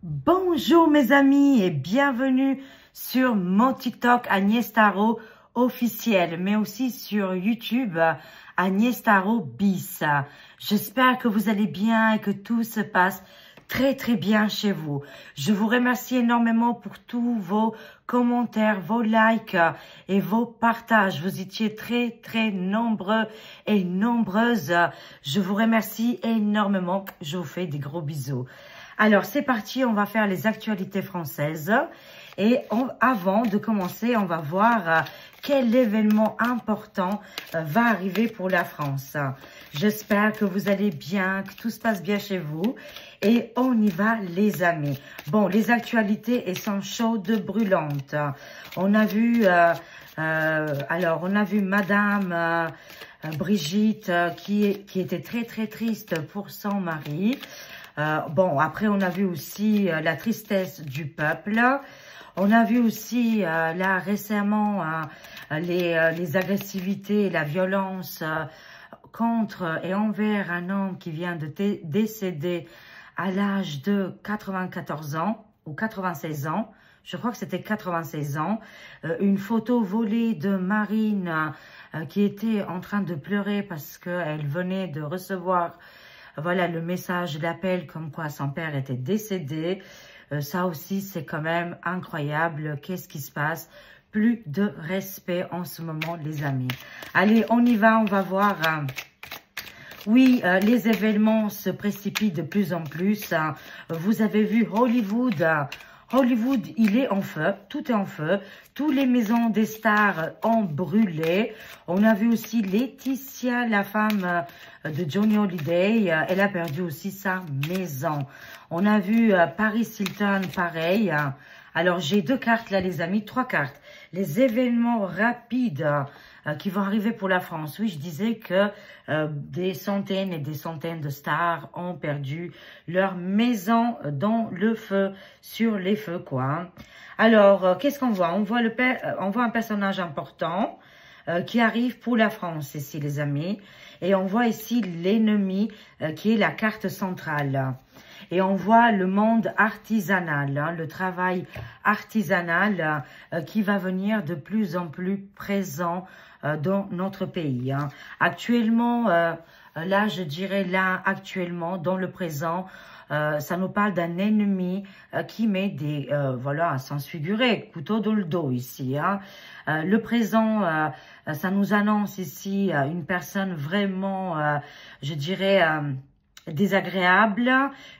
Bonjour mes amis et bienvenue sur mon TikTok Agnès Tarot officiel, mais aussi sur YouTube Agnès Tarot bis. J'espère que vous allez bien et que tout se passe très bien chez vous. Je vous remercie énormément pour tous vos commentaires, vos likes et vos partages. Vous étiez très nombreux et nombreuses. Je vous remercie énormément. Je vous fais des gros bisous. Alors, c'est parti, on va faire les actualités françaises. Et avant de commencer, on va voir quel événement important va arriver pour la France. J'espère que vous allez bien, que tout se passe bien chez vous. Et on y va, les amis. Bon, les actualités, elles sont chaudes, brûlantes. On a vu, on a vu Madame Brigitte qui était très triste pour son mari. Bon, après, on a vu aussi la tristesse du peuple. On a vu aussi, là, récemment, les agressivités et la violence contre et envers un homme qui vient de décéder à l'âge de 94 ans ou 96 ans. Je crois que c'était 96 ans. Une photo volée de Marine qui était en train de pleurer parce qu'elle venait de recevoir voilà le message, l'appel comme quoi son père était décédé. Ça aussi, c'est quand même incroyable. Qu'est-ce qui se passe? Plus de respect en ce moment, les amis. Allez, on y va, on va voir. Oui, les événements se précipitent de plus en plus. Vous avez vu Hollywood. Hollywood, il est en feu, tout est en feu. Toutes les maisons des stars ont brûlé. On a vu aussi Laetitia, la femme de Johnny Hallyday. Elle a perdu aussi sa maison. On a vu Paris Hilton, pareil. Alors, j'ai deux cartes là, les amis, trois cartes. Les événements rapides qui vont arriver pour la France. Oui, je disais que des centaines et des centaines de stars ont perdu leur maison dans le feu, sur les feux, quoi. Alors, qu'est-ce qu'on voit? On voit un personnage important qui arrive pour la France ici, les amis. Et on voit ici l'ennemi qui est la carte centrale. Et on voit le monde artisanal, hein, le travail artisanal qui va venir de plus en plus présent dans notre pays. Hein. Actuellement, là, je dirais là, actuellement, dans le présent, ça nous parle d'un ennemi qui met des, voilà, à sens figuré, couteau dans le dos ici. Hein. Le présent, ça nous annonce ici une personne vraiment, je dirais, désagréable,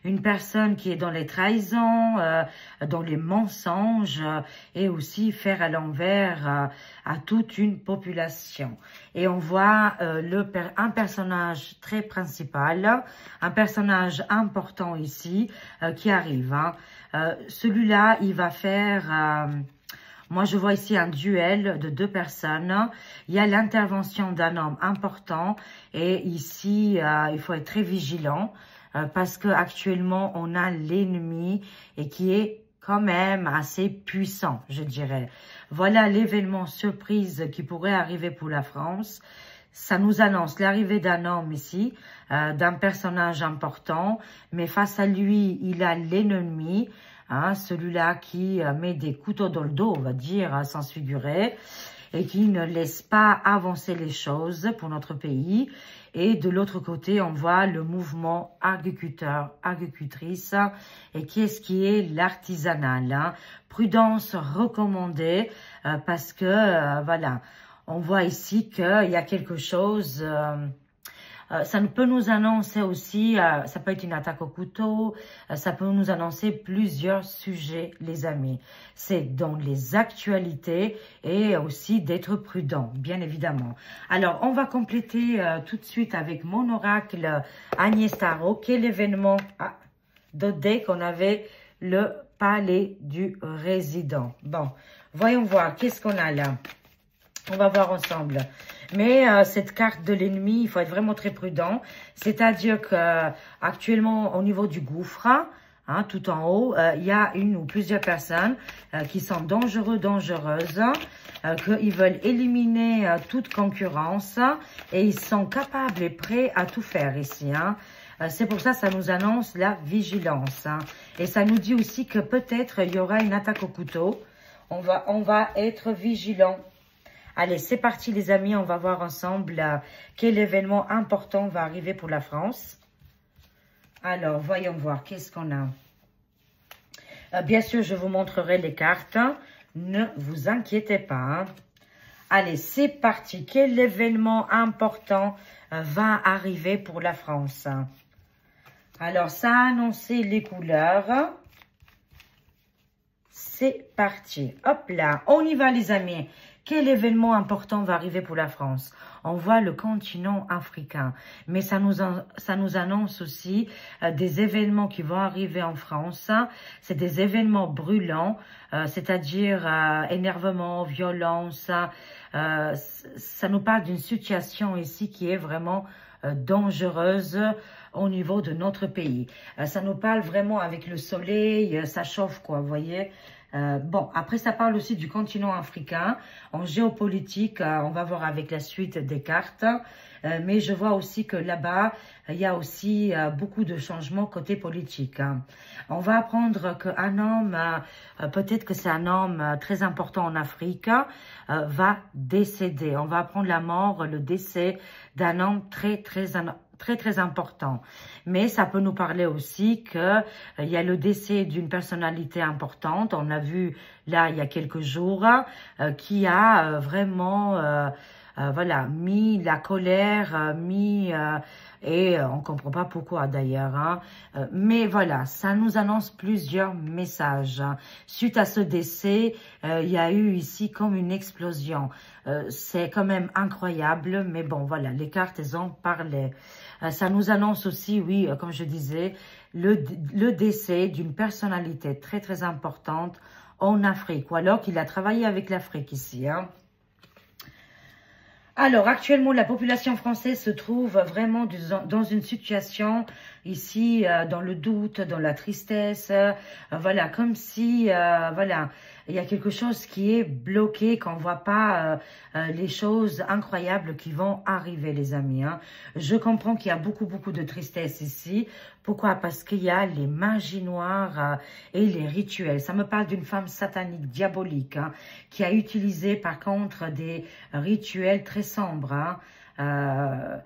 une personne qui est dans les trahisons, dans les mensonges et aussi faire à l'envers à toute une population. Et on voit un personnage très principal, un personnage important ici qui arrive. Hein. Celui-là, il va faire... moi, je vois ici un duel de deux personnes. Il y a l'intervention d'un homme important. Et ici, il faut être très vigilant parce qu'actuellement, on a l'ennemi et qui est quand même assez puissant, je dirais. Voilà l'événement surprise qui pourrait arriver pour la France. Ça nous annonce l'arrivée d'un homme ici, d'un personnage important. Mais face à lui, il a l'ennemi. Hein, celui-là qui met des couteaux dans le dos, on va dire, sans se figurer, et qui ne laisse pas avancer les choses pour notre pays. Et de l'autre côté, on voit le mouvement agriculteur, agricultrice, et qui est l'artisanal. Hein. Prudence recommandée, parce que, voilà, on voit ici qu'il y a quelque chose... ça peut nous annoncer aussi, ça peut être une attaque au couteau, ça peut nous annoncer plusieurs sujets, les amis. C'est dans les actualités et aussi d'être prudent, bien évidemment. Alors, on va compléter tout de suite avec mon oracle Agnès Tarot. Quel événement d'autre qu'on avait le palais du résident. Bon, voyons voir, qu'est-ce qu'on a là? On va voir ensemble. Mais cette carte de l'ennemi, il faut être vraiment très prudent. C'est-à-dire qu'actuellement, au niveau du gouffre, hein, tout en haut, il y a une ou plusieurs personnes qui sont dangereuses, qu'ils veulent éliminer toute concurrence et ils sont capables et prêts à tout faire ici. Hein. C'est pour ça que ça nous annonce la vigilance. Hein. Et ça nous dit aussi que peut-être il y aura une attaque au couteau. On va être vigilant. Allez, c'est parti les amis, on va voir ensemble quel événement important va arriver pour la France. Alors, voyons voir, qu'est-ce qu'on a? Bien sûr, je vous montrerai les cartes. Ne vous inquiétez pas. Hein. Allez, c'est parti. Quel événement important va arriver pour la France? Alors, ça a annoncé les couleurs. C'est parti. Hop là, on y va les amis. Quel événement important va arriver pour la France? On voit le continent africain, mais ça nous annonce aussi des événements qui vont arriver en France. C'est des événements brûlants, c'est-à-dire énervement, violence. Ça nous parle d'une situation ici qui est vraiment dangereuse au niveau de notre pays. Ça nous parle vraiment avec le soleil, ça chauffe quoi, vous voyez. Bon, après ça parle aussi du continent africain. En géopolitique, on va voir avec la suite des cartes. Mais je vois aussi que là-bas, il y a aussi beaucoup de changements côté politique. Hein. On va apprendre qu'un homme, peut-être que c'est un homme très important en Afrique, va décéder. On va apprendre la mort, le décès d'un homme très important. Mais ça peut nous parler aussi que il y a le décès d'une personnalité importante. On l'a vu là il y a quelques jours, qui a vraiment voilà, mis la colère, et on comprend pas pourquoi d'ailleurs. Hein. Mais voilà, ça nous annonce plusieurs messages. Hein. Suite à ce décès, il y a eu ici comme une explosion. C'est quand même incroyable, mais bon, voilà, les cartes, elles ont parlé. Ça nous annonce aussi, oui, comme je disais, le décès d'une personnalité très importante en Afrique, ou alors qu'il a travaillé avec l'Afrique ici. Hein. Alors, actuellement, la population française se trouve vraiment dans une situation ici, dans le doute, dans la tristesse, voilà, comme si, voilà, il y a quelque chose qui est bloqué, qu'on ne voit pas les choses incroyables qui vont arriver, les amis. Hein. Je comprends qu'il y a beaucoup de tristesse ici. Pourquoi? Parce qu'il y a les magies noires et les rituels. Ça me parle d'une femme satanique, diabolique, hein, qui a utilisé par contre des rituels très sombres. Hein.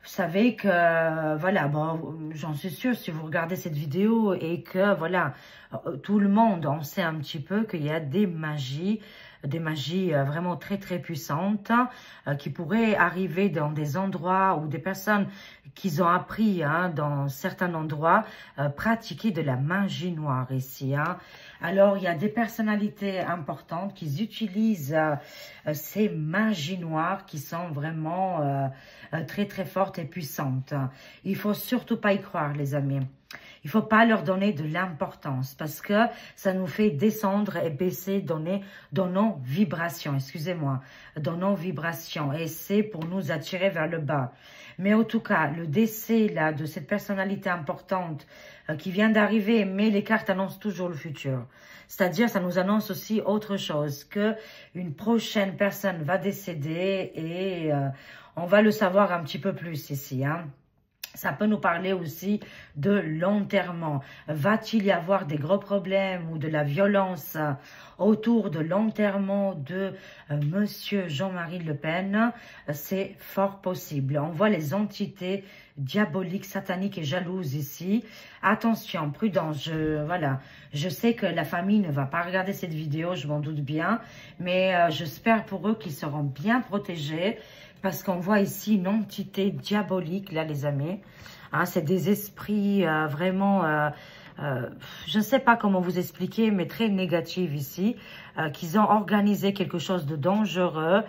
Vous savez que, voilà, bon, j'en suis sûre si vous regardez cette vidéo et que, voilà, tout le monde, on sait un petit peu qu'il y a des magies vraiment très puissantes qui pourraient arriver dans des endroits où des personnes qui ont appris hein, dans certains endroits pratiquer de la magie noire ici. Hein. Alors, il y a des personnalités importantes qui utilisent ces magies noires qui sont vraiment très fortes et puissantes. Il faut surtout pas y croire, les amis. Il faut pas leur donner de l'importance parce que ça nous fait descendre et baisser dans nos vibrations, excusez-moi, dans nos vibrations. Et c'est pour nous attirer vers le bas. Mais en tout cas, le décès là de cette personnalité importante qui vient d'arriver, mais les cartes annoncent toujours le futur. C'est-à-dire, ça nous annonce aussi autre chose, que une prochaine personne va décéder et on va le savoir un petit peu plus ici, hein. Ça peut nous parler aussi de l'enterrement. Va-t-il y avoir des gros problèmes ou de la violence autour de l'enterrement de Monsieur Jean-Marie Le Pen? C'est fort possible. On voit les entités diaboliques, sataniques et jalouses ici. Attention, prudence. Voilà. Je sais que la famille ne va pas regarder cette vidéo, je m'en doute bien. Mais j'espère pour eux qu'ils seront bien protégés. Parce qu'on voit ici une entité diabolique, là, les amis. Hein, c'est des esprits vraiment, je ne sais pas comment vous expliquer, mais très négatifs ici. Qu'ils ont organisé quelque chose de dangereux,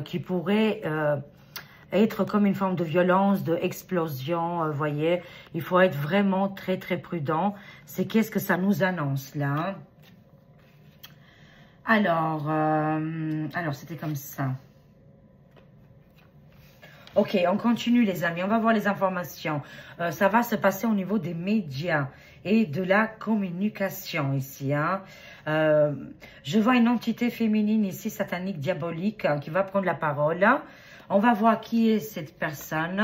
qui pourrait être comme une forme de violence, d'explosion, voyez. Il faut être vraiment très prudent. C'est qu'est-ce que ça nous annonce, là. Hein. Alors c'était comme ça. Ok, on continue les amis, on va voir les informations. Ça va se passer au niveau des médias et de la communication ici. Hein. Je vois une entité féminine ici, satanique, diabolique, qui va prendre la parole. On va voir qui est cette personne.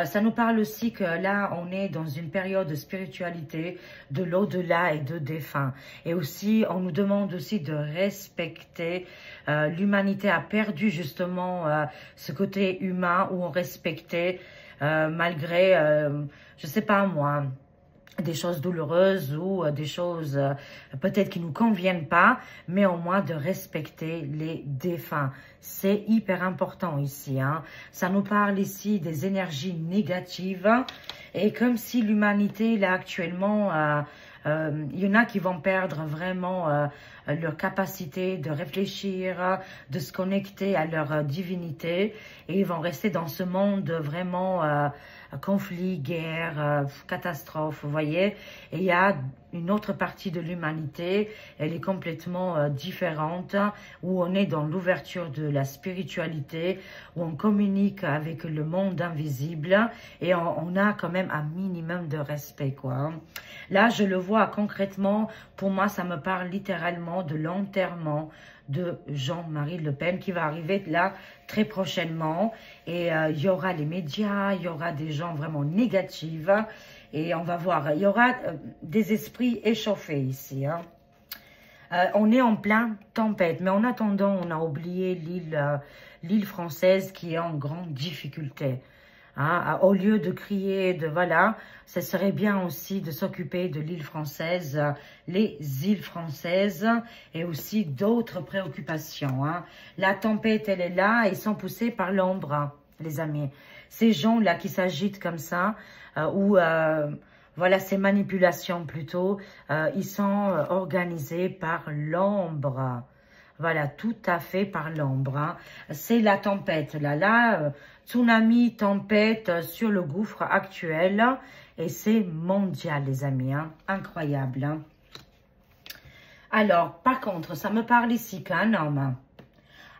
Ça nous parle aussi que là, on est dans une période de spiritualité, de l'au-delà et de défunt. Et aussi, on nous demande aussi de respecter. L'humanité a perdu justement ce côté humain où on respectait malgré, je sais pas moi, des choses douloureuses ou des choses peut-être qui nous conviennent pas, mais au moins de respecter les défunts. C'est hyper important ici. Hein. Ça nous parle ici des énergies négatives et comme si l'humanité là actuellement, il y en a qui vont perdre vraiment leur capacité de réfléchir, de se connecter à leur divinité et ils vont rester dans ce monde vraiment conflit, guerre, catastrophe, vous voyez. Et il y a une autre partie de l'humanité, elle est complètement différente, où on est dans l'ouverture de la spiritualité, où on communique avec le monde invisible et on a quand même un minimum de respect, quoi. Là, je le vois concrètement, pour moi, ça me parle littéralement de l'enterrement de Jean-Marie Le Pen qui va arriver là très prochainement. Et il y aura les médias, il y aura des gens vraiment négatifs. Et on va voir, il y aura des esprits échauffés ici. Hein. On est en plein tempête, mais en attendant, on a oublié l'île française qui est en grande difficulté. Hein, au lieu de crier, voilà, ce serait bien aussi de s'occuper de l'île française, les îles françaises et aussi d'autres préoccupations. Hein. La tempête, elle est là, ils sont poussés par l'ombre, hein, les amis. Ces gens-là qui s'agitent comme ça, ou voilà, ces manipulations plutôt, ils sont organisés par l'ombre. Voilà, tout à fait par l'ombre. Hein. C'est la tempête, là, tsunami, tempête sur le gouffre actuel. Et c'est mondial, les amis. Hein. Incroyable. Hein. Alors, par contre, ça me parle ici qu'un homme.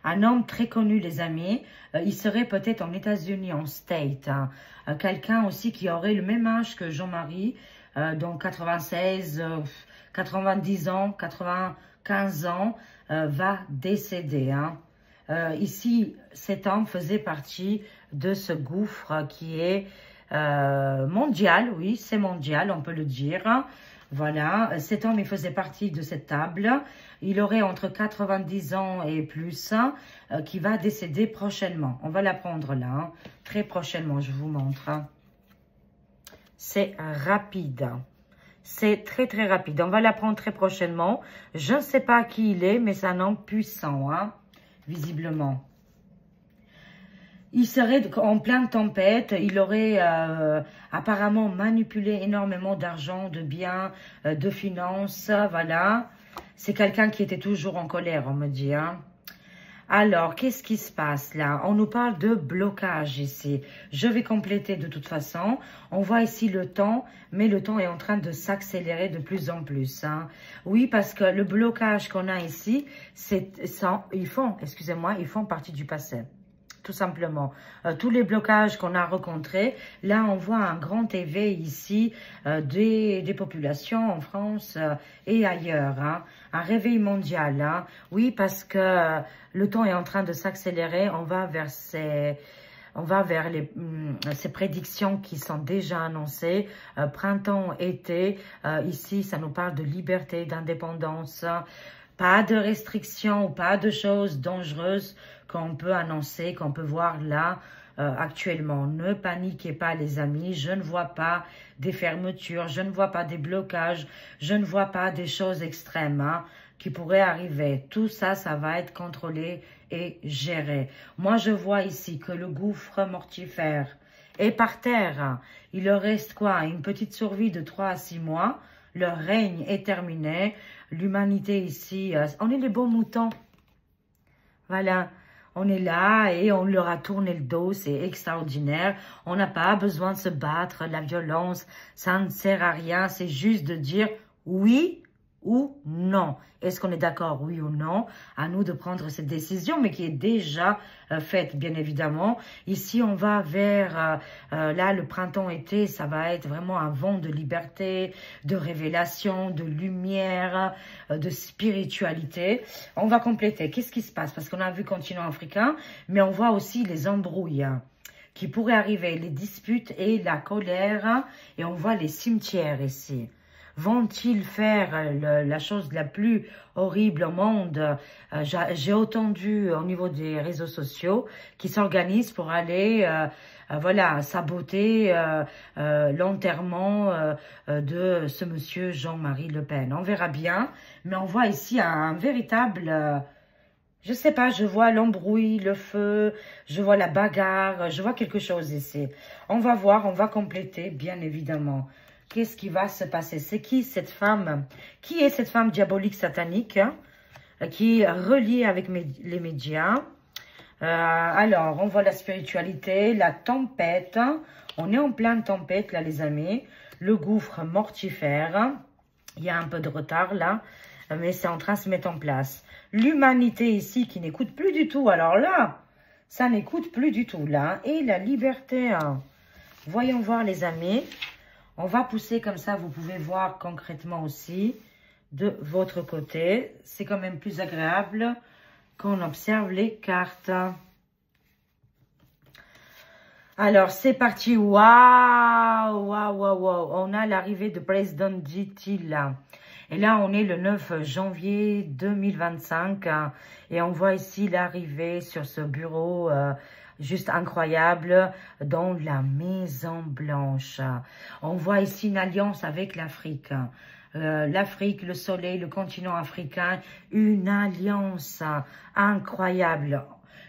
Un homme très connu, les amis. Il serait peut-être en États-Unis, en State. Hein. Quelqu'un aussi qui aurait le même âge que Jean-Marie. Donc 96, 90 ans, 95 ans. Va décéder. Hein. Ici, cet homme faisait partie de ce gouffre qui est mondial, oui, c'est mondial, on peut le dire. Hein. Voilà, cet homme, il faisait partie de cette table. Il aurait entre 90 ans et plus, qui va décéder prochainement. On va l'apprendre là, hein. Très prochainement, je vous montre. Hein. C'est rapide. C'est très, très rapide. On va l'apprendre très prochainement. Je ne sais pas qui il est, mais c'est un homme puissant, hein, visiblement. Il serait en pleine tempête. Il aurait apparemment manipulé énormément d'argent, de biens, de finances. Voilà. C'est quelqu'un qui était toujours en colère, on me dit, hein. Alors, qu'est-ce qui se passe là? On nous parle de blocage ici. Je vais compléter de toute façon. On voit ici le temps, mais le temps est en train de s'accélérer de plus en plus. Hein. Oui, parce que le blocage qu'on a ici, ils font partie du passé. Tout simplement. Tous les blocages qu'on a rencontrés, là on voit un grand éveil ici des populations en France et ailleurs. Hein. Un réveil mondial. Hein. Oui, parce que le temps est en train de s'accélérer. On va vers ces prédictions qui sont déjà annoncées. Printemps, été. Ici, ça nous parle de liberté, d'indépendance. Pas de restrictions ou pas de choses dangereuses qu'on peut annoncer, qu'on peut voir là actuellement. Ne paniquez pas, les amis. Je ne vois pas des fermetures, je ne vois pas des blocages, je ne vois pas des choses extrêmes hein, qui pourraient arriver. Tout ça, ça va être contrôlé et géré. Moi, je vois ici que le gouffre mortifère est par terre. Il leur reste quoi? Une petite survie de 3 à 6 mois. Leur règne est terminé. L'humanité ici, on est les beaux moutons. Voilà, on est là et on leur a tourné le dos, c'est extraordinaire. On n'a pas besoin de se battre, la violence, ça ne sert à rien. C'est juste de dire oui ou non. Est-ce qu'on est d'accord, oui ou non? À nous de prendre cette décision, mais qui est déjà faite, bien évidemment. Ici, on va vers, là, le printemps-été, ça va être vraiment un vent de liberté, de révélation, de lumière, de spiritualité. On va compléter. Qu'est-ce qui se passe? Parce qu'on a vu continent africain, mais on voit aussi les embrouilles. qui pourraient arriver, les disputes et la colère. Et on voit les cimetières ici. Vont-ils faire la chose la plus horrible au monde? J'ai entendu au niveau des réseaux sociaux qui s'organisent pour aller voilà, saboter l'enterrement de ce monsieur Jean-Marie Le Pen. On verra bien, mais on voit ici un véritable... je sais pas, je vois l'embrouille, le feu, je vois la bagarre, je vois quelque chose ici. On va voir, on va compléter, bien évidemment. Qu'est-ce qui va se passer? C'est qui cette femme? Qui est cette femme diabolique satanique qui est reliée avec les médias? Alors, on voit la spiritualité, la tempête. On est en pleine tempête, là, les amis. Le gouffre mortifère. Il y a un peu de retard, là, mais c'est en train de se mettre en place. L'humanité ici qui n'écoute plus du tout. Alors là, ça n'écoute plus du tout, là. Et la liberté. Voyons voir, les amis. On va pousser comme ça, vous pouvez voir concrètement aussi de votre côté. C'est quand même plus agréable qu'on observe les cartes. Alors, c'est parti. Waouh, waouh, waouh, waouh. On a l'arrivée de président Diti là. Et là, on est le 9 janvier 2025. Et on voit ici l'arrivée sur ce bureau juste incroyable dans la Maison Blanche. On voit ici une alliance avec l'Afrique. L'Afrique, le soleil, le continent africain, une alliance incroyable.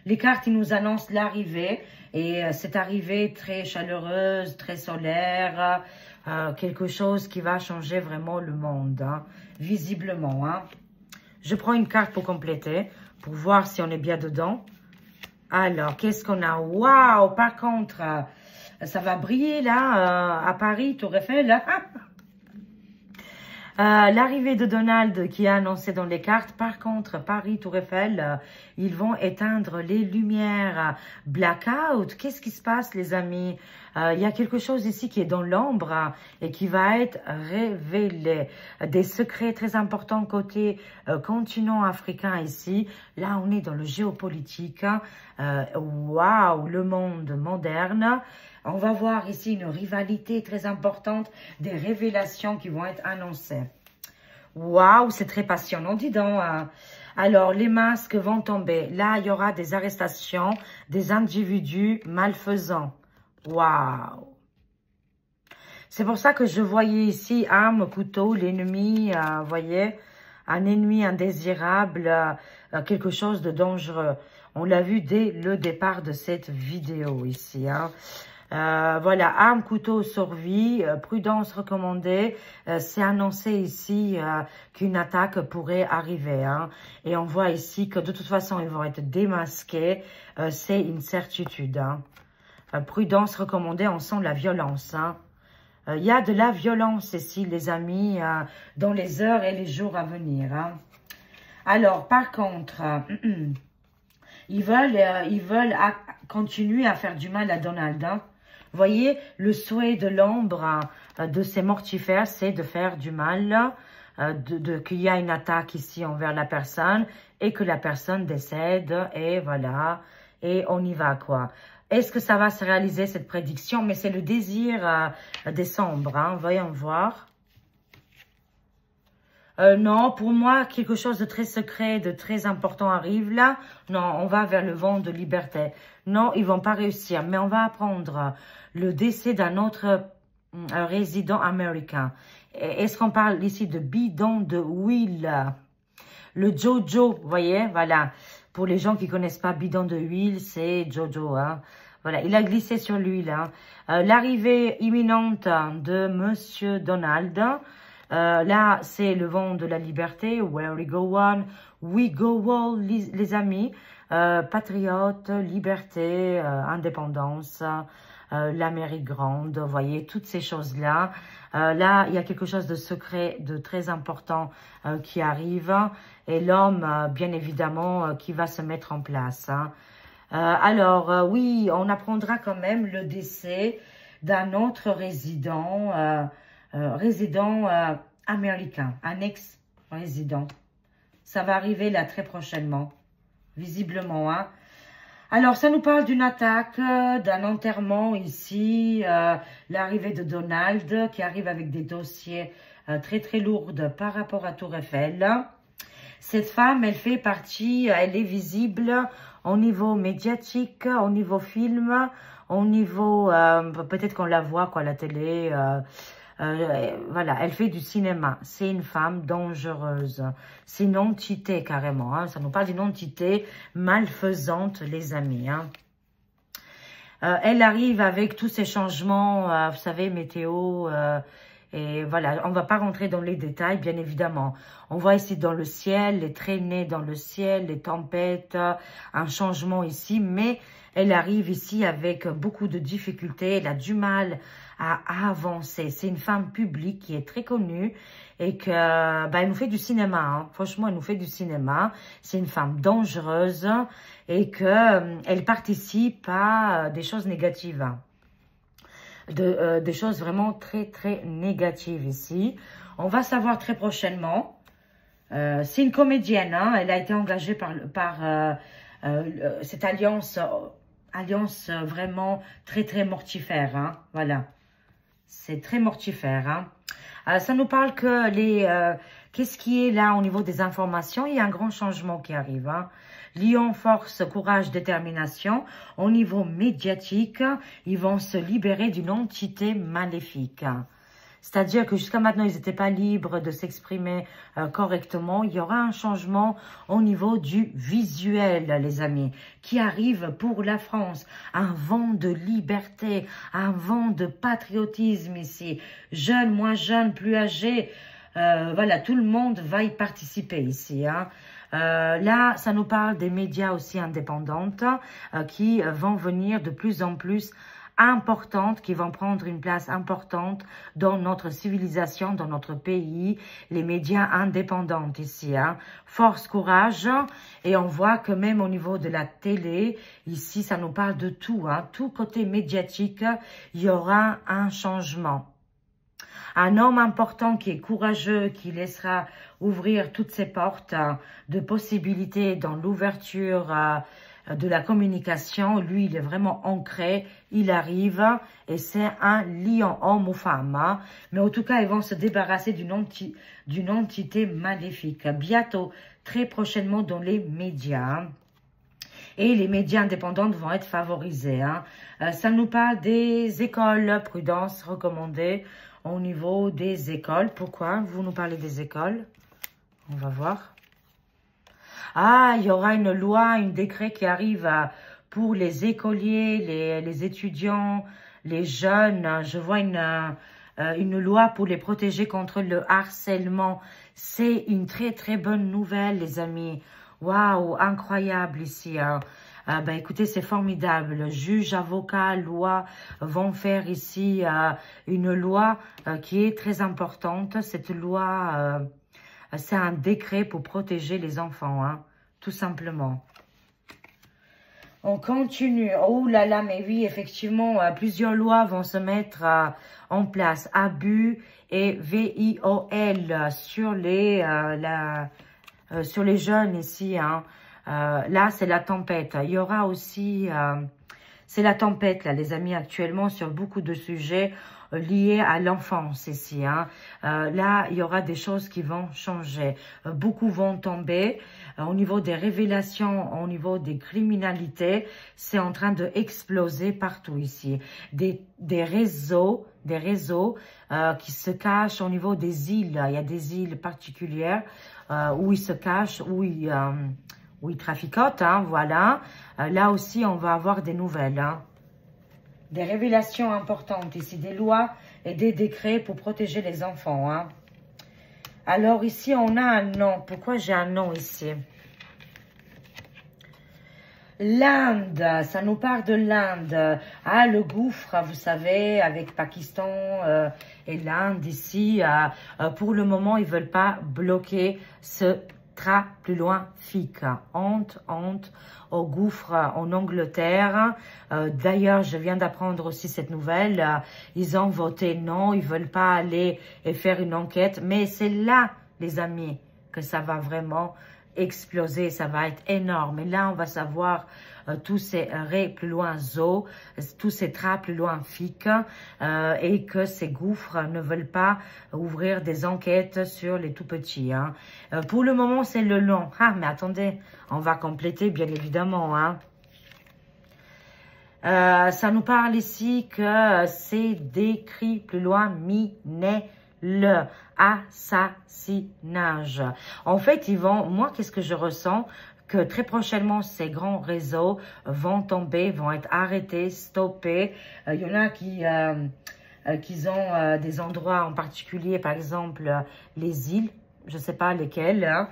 Les cartes, ils nous annoncent l'arrivée et cette arrivée très chaleureuse, très solaire, quelque chose qui va changer vraiment le monde, hein, visiblement. Hein. Je prends une carte pour compléter, pour voir si on est bien dedans. Alors, qu'est-ce qu'on a? Waouh! Par contre, ça va briller là, à Paris, Tour Eiffel. Là. L'arrivée de Donald qui a annoncé dans les cartes. Par contre, Paris, Tour Eiffel, ils vont éteindre les lumières. Blackout, qu'est-ce qui se passe, les amis? Il y a quelque chose ici qui est dans l'ombre et qui va être révélé. Des secrets très importants côté continent africain ici. Là, on est dans le géopolitique. Waouh, le monde moderne. On va voir ici une rivalité très importante, des révélations qui vont être annoncées. Waouh, c'est très passionnant, dis donc. Hein. Alors, les masques vont tomber. Là, il y aura des arrestations, des individus malfaisants. Waouh. C'est pour ça que je voyais ici arme, couteau, l'ennemi, vous voyez, un ennemi indésirable, quelque chose de dangereux. On l'a vu dès le départ de cette vidéo ici. Hein. Voilà, arme, couteau, survie, prudence recommandée. C'est annoncé ici qu'une attaque pourrait arriver. Hein. Et on voit ici que de toute façon, ils vont être démasqués. C'est une certitude. Hein. Prudence recommandée, on sent la violence. Hein. Il y a de la violence ici, les amis, dans les heures et les jours à venir. Hein. Alors, par contre, ils veulent continuer à faire du mal à Donald. Hein. Vous voyez, le souhait de l'ombre de ces mortifères, c'est de faire du mal, qu'il y a une attaque ici envers la personne et que la personne décède et voilà, et on y va quoi. Est-ce que ça va se réaliser cette prédiction? Mais c'est le désir des sombres, hein, voyons voir. Non, pour moi, quelque chose de très secret, de très important arrive là. Non, on va vers le vent de liberté. Non, ils vont pas réussir, mais on va apprendre le décès d'un autre résident américain. Est-ce qu'on parle ici de bidon de huile? Le Jojo, vous voyez, voilà. Pour les gens qui connaissent pas bidon de huile, c'est Jojo, hein. Voilà, il a glissé sur l'huile. Hein. L'arrivée imminente de Monsieur Donald. Là, c'est le vent de la liberté. Where we go on, we go all, les amis. Patriotes, liberté, indépendance, l'Amérique grande. Vous voyez, toutes ces choses-là. Là, il y a quelque chose de secret, de très important qui arrive. Et l'homme, bien évidemment, qui va se mettre en place. Hein. Alors, oui, on apprendra quand même le décès d'un autre résident, américain, un ex-résident. Ça va arriver là très prochainement, visiblement. Hein. Alors, ça nous parle d'une attaque, d'un enterrement ici, l'arrivée de Donald qui arrive avec des dossiers très très lourds par rapport à Tour Eiffel. Cette femme, elle fait partie, elle est visible au niveau médiatique, au niveau film, au niveau, peut-être qu'on la voit quoi, à la télé, voilà, elle fait du cinéma. C'est une femme dangereuse. C'est une entité carrément. Hein. Ça nous parle d'une entité malfaisante, les amis. Hein. Elle arrive avec tous ces changements, vous savez, météo. Et voilà, on ne va pas rentrer dans les détails, bien évidemment. On voit ici dans le ciel, les traînées dans le ciel, les tempêtes, un changement ici. Mais elle arrive ici avec beaucoup de difficultés. Elle a du mal à avancer. C'est une femme publique qui est très connue et que elle nous fait du cinéma. Hein. Franchement, elle nous fait du cinéma. C'est une femme dangereuse et que elle participe à des choses négatives. Hein. Des choses vraiment très très négatives ici. On va savoir très prochainement. C'est une comédienne. Hein. Elle a été engagée par cette alliance vraiment très très mortifère. Hein. Voilà. C'est très mortifère. Hein. Ça nous parle que qu'est-ce qui est là au niveau des informations? Il y a un grand changement qui arrive. Hein. Lion, force, courage, détermination. Au niveau médiatique, ils vont se libérer d'une entité maléfique. C'est-à-dire que jusqu'à maintenant, ils n'étaient pas libres de s'exprimer correctement. Il y aura un changement au niveau du visuel, les amis, qui arrive pour la France. Un vent de liberté, un vent de patriotisme ici. Jeunes, moins jeunes, plus âgés. Voilà, tout le monde va y participer ici. Hein. Là, ça nous parle des médias aussi indépendantes qui vont venir de plus en plus importantes, qui vont prendre une place importante dans notre civilisation, dans notre pays, les médias indépendants ici. Hein. Force, courage, et on voit que même au niveau de la télé, ici, ça nous parle de tout. Hein. Tout côté médiatique, il y aura un changement. Un homme important qui est courageux, qui laissera ouvrir toutes ses portes de possibilités dans l'ouverture de la communication. Lui, il est vraiment ancré, il arrive et c'est un lion, homme ou femme. Hein. Mais en tout cas, ils vont se débarrasser d'une entité maléfique. Bientôt, très prochainement dans les médias. Hein. Et les médias indépendants vont être favorisés. Hein. Ça nous parle des écoles, prudence recommandée au niveau des écoles. Pourquoi vous nous parlez des écoles? On va voir. Ah, il y aura une loi, un décret qui arrive pour les écoliers, les étudiants, les jeunes. Je vois une loi pour les protéger contre le harcèlement. C'est une très très bonne nouvelle, les amis. Waouh, incroyable ici. Hein. Écoutez, c'est formidable. Juges, avocats, lois vont faire ici une loi qui est très importante. Cette loi, c'est un décret pour protéger les enfants, hein, tout simplement. On continue. Oh là là, mais oui, effectivement, plusieurs lois vont se mettre en place. Abus et VIOL sur les jeunes ici. Hein. Là, c'est la tempête. Il y aura aussi... c'est la tempête, là, les amis, actuellement, sur beaucoup de sujets liés à l'enfance ici. Hein. Là, il y aura des choses qui vont changer. Beaucoup vont tomber. Au niveau des révélations, au niveau des criminalités, c'est en train de exploser partout ici. Des réseaux qui se cachent au niveau des îles. Il y a des îles particulières où ils se cachent, où ils traficotent, hein, voilà. Là aussi, on va avoir des nouvelles. Hein. Des révélations importantes ici, des lois et des décrets pour protéger les enfants. Hein. Alors ici, on a un nom. Pourquoi j'ai un nom ici? L'Inde, ça nous parle de l'Inde. Ah, le gouffre, vous savez, avec Pakistan et l'Inde ici. Pour le moment, ils ne veulent pas bloquer ce plus loin FIC. Honte au gouffre en Angleterre. D'ailleurs, je viens d'apprendre aussi cette nouvelle. Ils ont voté non, ils ne veulent pas aller et faire une enquête. Mais c'est là, les amis, que ça va vraiment exploser, ça va être énorme. Et là, on va savoir tous ces raies plus loin zo, tous ces trappes plus loin fic, et que ces gouffres ne veulent pas ouvrir des enquêtes sur les tout petits. Hein. Pour le moment, c'est le long. Ah, mais attendez, on va compléter, bien évidemment. Hein. Ça nous parle ici que c'est décrit plus loin, le assassinage. En fait, ils vont, moi, qu'est-ce que je ressens? Que très prochainement, ces grands réseaux vont tomber, vont être arrêtés, stoppés. Il y en a qui ont des endroits en particulier, par exemple, les îles, je ne sais pas lesquelles, hein.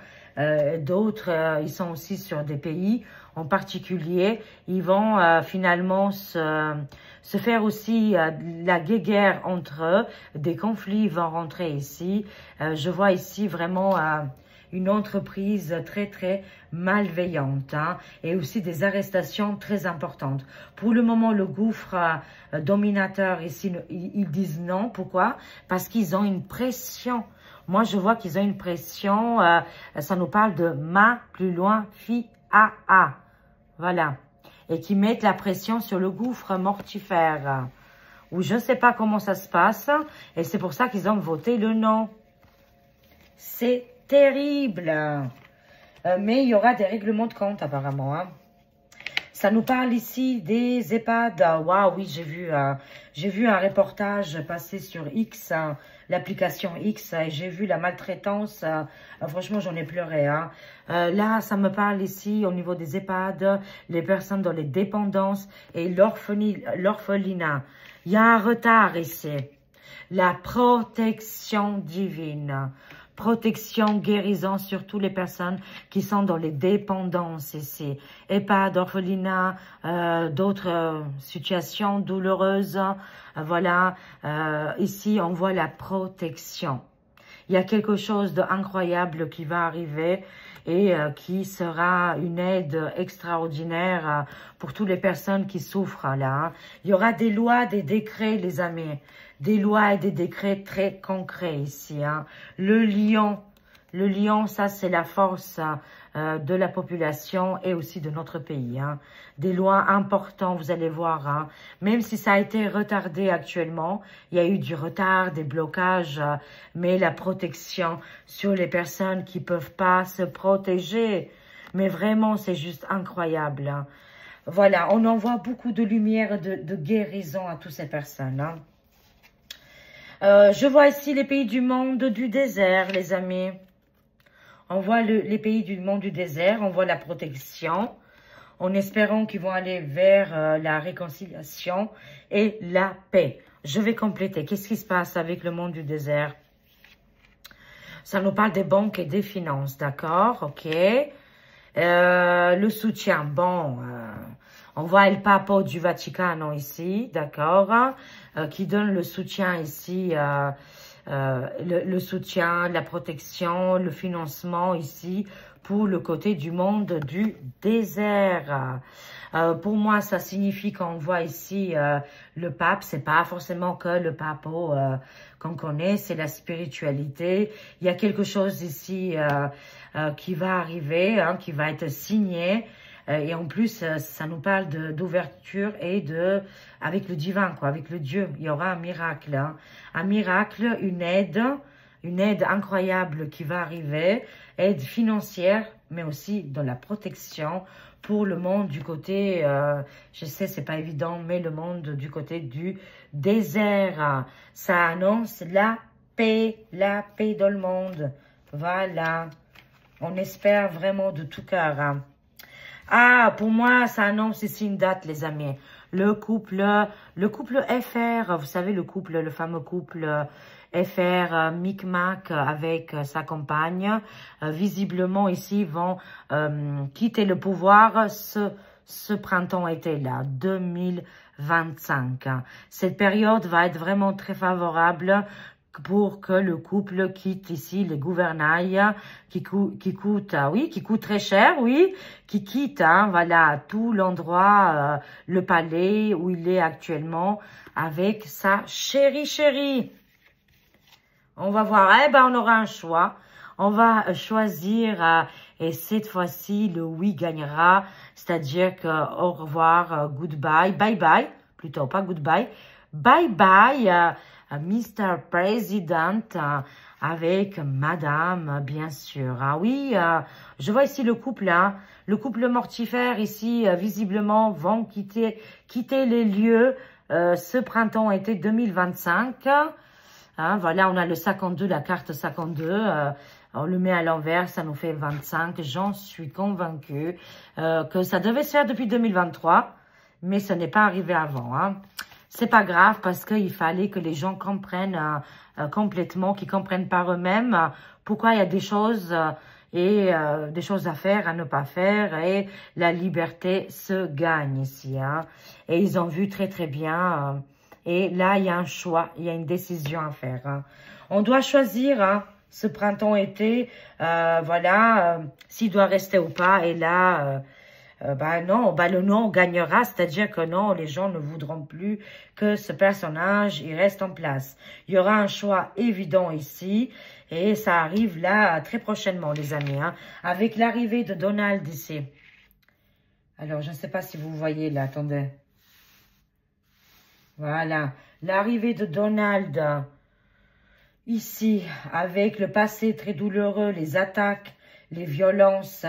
D'autres, ils sont aussi sur des pays en particulier. Ils vont finalement se faire aussi la guerre entre eux. Des conflits vont rentrer ici. Je vois ici vraiment une entreprise très, très malveillante, hein, et aussi des arrestations très importantes. Pour le moment, le gouffre dominateur ici, ils disent non. Pourquoi? Parce qu'ils ont une pression. Moi, je vois qu'ils ont une pression. Ça nous parle de ma plus loin, fi, a. Voilà. Et qui mettent la pression sur le gouffre mortifère. Ou je ne sais pas comment ça se passe. Et c'est pour ça qu'ils ont voté le non. C'est terrible. Mais il y aura des règlements de compte apparemment. Hein. Ça nous parle ici des EHPAD. Waouh, oui, j'ai vu un reportage passer sur X, hein, l'application X, et j'ai vu la maltraitance. Franchement, j'en ai pleuré. Hein. Là, ça me parle ici au niveau des EHPAD, les personnes dans les dépendances et l'orphelinat. Il y a un retard ici. La protection divine. Protection, guérison sur toutes les personnes qui sont dans les dépendances ici. EHPAD, orphelinat, d'autres situations douloureuses. Voilà, ici on voit la protection. Il y a quelque chose d'incroyable qui va arriver et qui sera une aide extraordinaire pour toutes les personnes qui souffrent là. Hein. Il y aura des lois, des décrets, les amis. Des lois et des décrets très concrets ici. Hein. Le lion, ça c'est la force de la population et aussi de notre pays. Hein. Des lois importantes, vous allez voir. Hein. Même si ça a été retardé actuellement, il y a eu du retard, des blocages, mais la protection sur les personnes qui peuvent pas se protéger. Mais vraiment, c'est juste incroyable. Hein. Voilà, on envoie beaucoup de lumière, de guérison à toutes ces personnes. Hein. Je vois ici les pays du monde du désert, les amis. On voit les pays du monde du désert, on voit la protection, en espérant qu'ils vont aller vers la réconciliation et la paix. Je vais compléter. Qu'est-ce qui se passe avec le monde du désert? Ça nous parle des banques et des finances, d'accord? Ok. Le soutien, bon... on voit El Papa du Vatican ici, d'accord, qui donne le soutien ici, le soutien, la protection, le financement ici pour le côté du monde du désert. Pour moi, ça signifie qu'on voit ici le pape. C'est pas forcément que le pape qu'on connaît, c'est la spiritualité. Il y a quelque chose ici qui va arriver, hein, qui va être signé. Et en plus, ça nous parle d'ouverture et avec le divin, quoi, avec le Dieu. Il y aura un miracle, hein. Un miracle, une aide incroyable qui va arriver, aide financière, mais aussi dans la protection pour le monde du côté, je sais, c'est pas évident, mais le monde du côté du désert. Ça annonce la paix dans le monde. Voilà. On espère vraiment de tout cœur, hein. Ah, pour moi, ça annonce ici une date, les amis. Le couple FR, vous savez, le fameux couple FR, Micmac avec sa compagne, visiblement ici vont quitter le pouvoir ce printemps-été là, 2025. Cette période va être vraiment très favorable pour que le couple quitte ici les gouvernails qui coûtent très cher, oui, qui quitte, hein, voilà, tout l'endroit, le palais où il est actuellement avec sa chérie. On va voir, on aura un choix. On va choisir et cette fois-ci, le oui gagnera, c'est-à-dire que au revoir, goodbye, bye bye, plutôt pas goodbye, bye bye, Mr. President, avec Madame, bien sûr. Ah oui, je vois ici le couple, hein, le couple mortifère ici, visiblement, vont quitter les lieux ce printemps-été 2025. Hein, voilà, on a le 52, la carte 52. On le met à l'envers, ça nous fait 25. J'en suis convaincue que ça devait se faire depuis 2023, mais ce n'est pas arrivé avant. Hein. C'est pas grave parce qu'il fallait que les gens comprennent complètement, qu'ils comprennent par eux-mêmes pourquoi il y a des choses et des choses à faire, à ne pas faire, et la liberté se gagne ici. Hein. Et ils ont vu très très bien. Et là, il y a un choix, il y a une décision à faire. Hein. On doit choisir hein, ce printemps-été, voilà, s'il doit rester ou pas. Et là, non, le non gagnera, c'est-à-dire que non, les gens ne voudront plus que ce personnage il reste en place. Il y aura un choix évident ici. Et ça arrive là très prochainement, les amis, hein, avec l'arrivée de Donald ici. Alors, je ne sais pas si vous voyez là, attendez. Voilà, l'arrivée de Donald ici, avec le passé très douloureux, les attaques, les violences.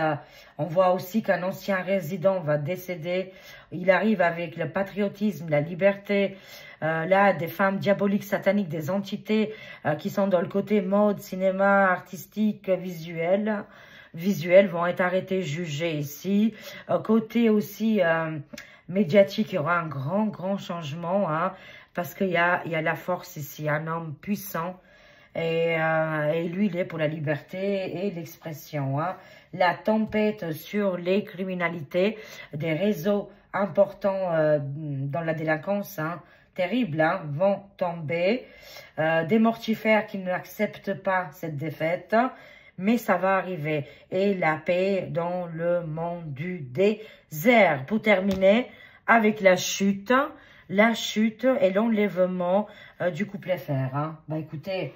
On voit aussi qu'un ancien résident va décéder. Il arrive avec le patriotisme, la liberté. Là, des femmes diaboliques, sataniques, des entités qui sont dans le côté mode, cinéma, artistique, visuel vont être arrêtées, jugées ici. Côté aussi médiatique, il y aura un grand changement, hein, parce qu'il y a la force ici, un homme puissant, et lui, il est pour la liberté et l'expression. Hein. La tempête sur les criminalités, des réseaux importants dans la délinquance, hein, terrible, hein, vont tomber. Des mortifères qui n'acceptent pas cette défaite, mais ça va arriver. Et la paix dans le monde du désert. Pour terminer, avec la chute et l'enlèvement du couplet fer. Hein. Bah écoutez,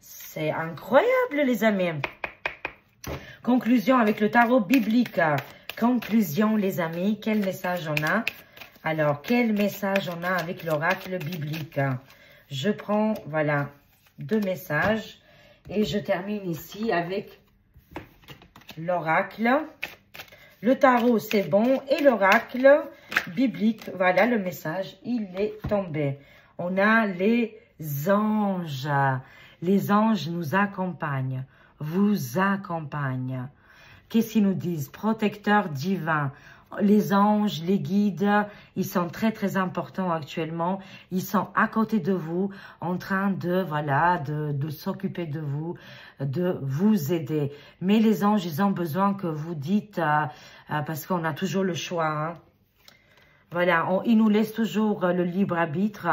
c'est incroyable les amis. Conclusion avec le tarot biblique. Conclusion les amis, quel message on a? Alors, quel message on a avec l'oracle biblique? Je prends, voilà, 2 messages. Et je termine ici avec l'oracle. Le tarot, c'est bon. Et l'oracle biblique, voilà le message, il est tombé. On a les anges. Les anges nous accompagnent, vous accompagnent. Qu'est-ce qu'ils nous disent? Protecteurs divins. Les anges, les guides, ils sont très importants actuellement. Ils sont à côté de vous, en train de, voilà, de s'occuper de vous aider. Mais les anges, ils ont besoin que vous dites, parce qu'on a toujours le choix, hein. Voilà, ils nous laissent toujours le libre arbitre,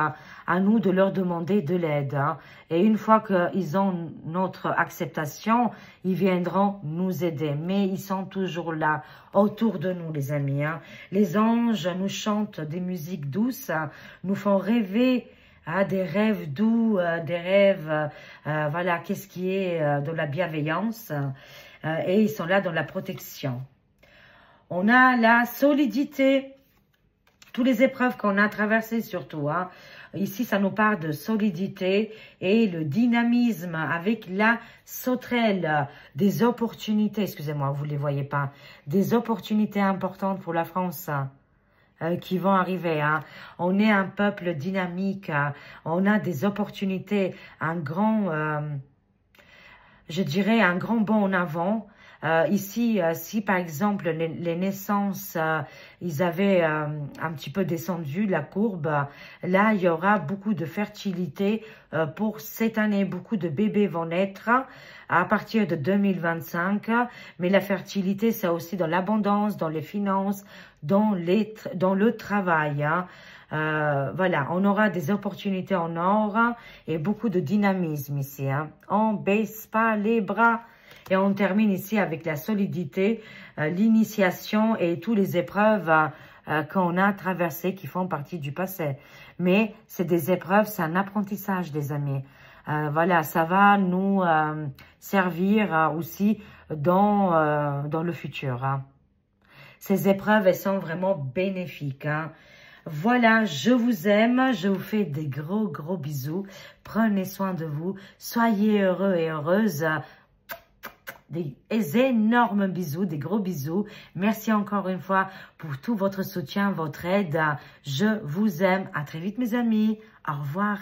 à nous de leur demander de l'aide. Hein. Et une fois qu'ils ont notre acceptation, ils viendront nous aider. Mais ils sont toujours là, autour de nous, les amis. Hein. Les anges nous chantent des musiques douces, nous font rêver des rêves doux, des rêves, voilà, qu'est-ce qui est de la bienveillance. Et ils sont là dans la protection. On a la solidité. Toutes les épreuves qu'on a traversées surtout. Hein. Ici, ça nous parle de solidité et le dynamisme avec la sauterelle. Des opportunités, excusez-moi, vous ne les voyez pas. Des opportunités importantes pour la France qui vont arriver. Hein. On est un peuple dynamique. On a des opportunités. Un grand, je dirais, un grand bond en avant. Ici, si par exemple les naissances, ils avaient un petit peu descendu la courbe, là il y aura beaucoup de fertilité pour cette année. Beaucoup de bébés vont naître à partir de 2025. Mais la fertilité, c'est aussi dans l'abondance, dans les finances, dans le travail. Hein. Voilà, on aura des opportunités en or et beaucoup de dynamisme ici. Hein. On baisse pas les bras. Et on termine ici avec la solidité, l'initiation et toutes les épreuves qu'on a traversées qui font partie du passé. Mais c'est des épreuves, c'est un apprentissage, des amis. Voilà, ça va nous servir aussi dans le futur. Hein. Ces épreuves, elles sont vraiment bénéfiques. Hein. Voilà, je vous aime, je vous fais des gros bisous. Prenez soin de vous, soyez heureux et heureuses. Des énormes bisous, des gros bisous. Merci encore une fois pour tout votre soutien, votre aide. Je vous aime. À très vite mes amis. Au revoir.